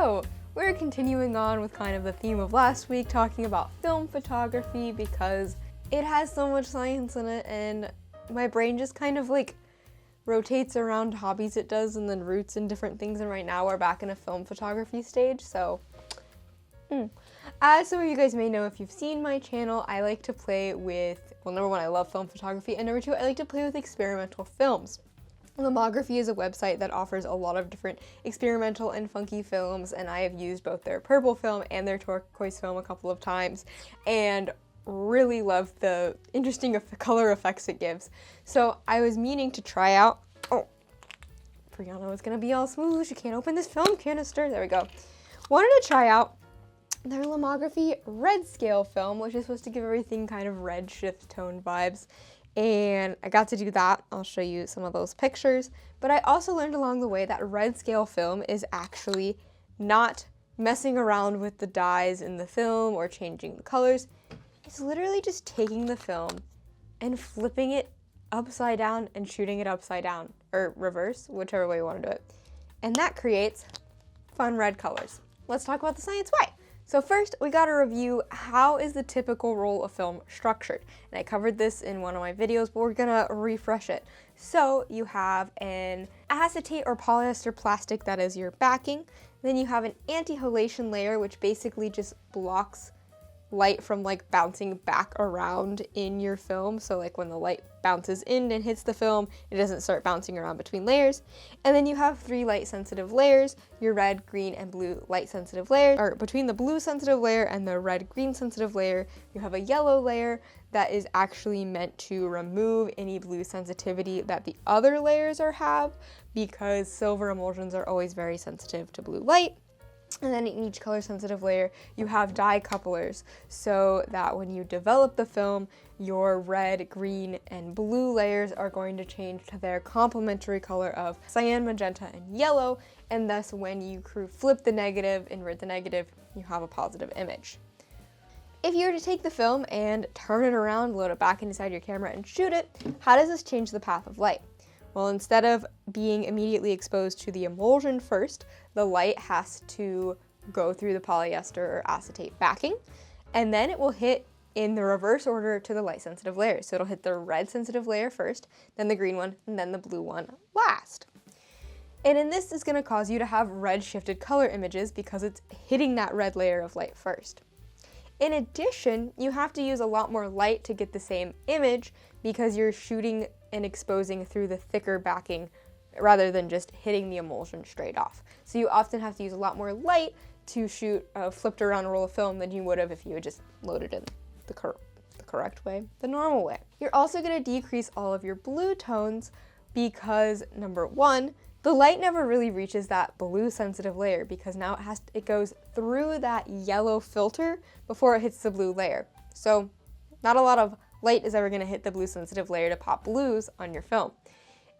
So, we're continuing on with kind of the theme of last week, talking about film photography because it has so much science in it and my brain just kind of like rotates around hobbies it does and then roots in different things, and right now we're back in a film photography stage, so as some of you guys may know, if you've seen my channel, I like to play with, well, number one, I love film photography, and number two, I like to play with experimental films. Lomography is a website that offers a lot of different experimental and funky films, and I have used both their purple film and their turquoise film a couple of times, and really love the interesting color effects it gives. So I was meaning to try out, Brianna was gonna be all smooth, she can't open this film canister, there we go. Wanted to try out their Lomography red scale film, which is supposed to give everything kind of red shift tone vibes. And I got to do that. I'll show you some of those pictures. But I also learned along the way that red scale film is actually not messing around with the dyes in the film or changing the colors. It's literally just taking the film and flipping it upside down and shooting it upside down, or reverse, whichever way you want to do it. And that creates fun red colors. Let's talk about the science why. So first, we gotta review how is the typical roll of film structured. And I covered this in one of my videos, but we're gonna refresh it. So you have an acetate or polyester plastic that is your backing. Then you have an anti-halation layer, which basically just blocks light from like bouncing back around in your film. So like when the light bounces in and hits the film, it doesn't start bouncing around between layers. And then you have 3 light sensitive layers, your red, green, and blue light sensitive layers. Or between the blue sensitive layer and the red, green sensitive layer, you have a yellow layer that is actually meant to remove any blue sensitivity that the other layers have, because silver emulsions are always very sensitive to blue light. And then in each color sensitive layer, you have dye couplers, so that when you develop the film, your red, green, and blue layers are going to change to their complementary color of cyan, magenta, and yellow, and thus when you flip the negative, invert the negative, you have a positive image. If you were to take the film and turn it around, load it back inside your camera, and shoot it, how does this change the path of light? Well, instead of being immediately exposed to the emulsion first, the light has to go through the polyester or acetate backing, and then it will hit in the reverse order to the light sensitive layers. So it'll hit the red sensitive layer first, then the green one, and then the blue one last. And in this is going to cause you to have red shifted color images because it's hitting that red layer of light first. In addition, you have to use a lot more light to get the same image because you're shooting and exposing through the thicker backing rather than just hitting the emulsion straight off. So you often have to use a lot more light to shoot a flipped around roll of film than you would have if you had just loaded in the correct way, the normal way. You're also going to decrease all of your blue tones because, number one, the light never really reaches that blue sensitive layer because now it goes through that yellow filter before it hits the blue layer. So not a lot of light is ever going to hit the blue sensitive layer to pop blues on your film.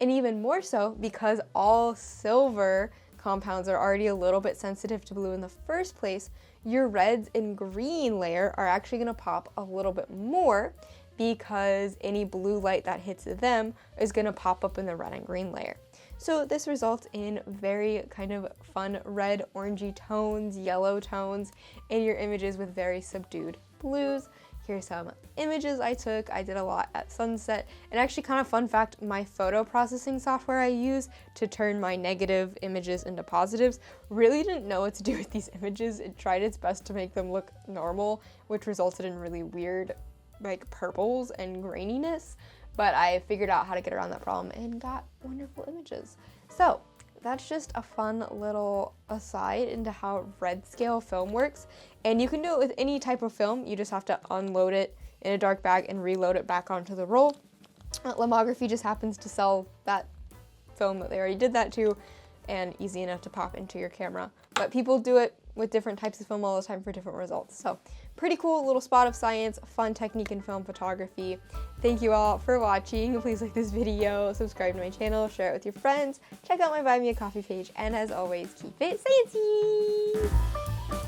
And even more so because all silver compounds are already a little bit sensitive to blue in the first place, your reds and green layer are actually going to pop a little bit more because any blue light that hits them is going to pop up in the red and green layer. So this results in very kind of fun red, orangey tones, yellow tones in your images with very subdued blues. Here's some images I took. I did a lot at sunset. And actually, kind of fun fact, my photo processing software I use to turn my negative images into positives really didn't know what to do with these images. It tried its best to make them look normal, which resulted in really weird like purples and graininess. But I figured out how to get around that problem and got wonderful images. So that's just a fun little aside into how red scale film works. And you can do it with any type of film. You just have to unload it in a dark bag and reload it back onto the roll. Lomography just happens to sell that film that they already did that to, and easy enough to pop into your camera. But people do it with different types of film all the time for different results. So pretty cool little spot of science, fun technique in film photography. Thank you all for watching. Please like this video, subscribe to my channel, share it with your friends, check out my Buy Me a Coffee page, and as always, keep it sciencey!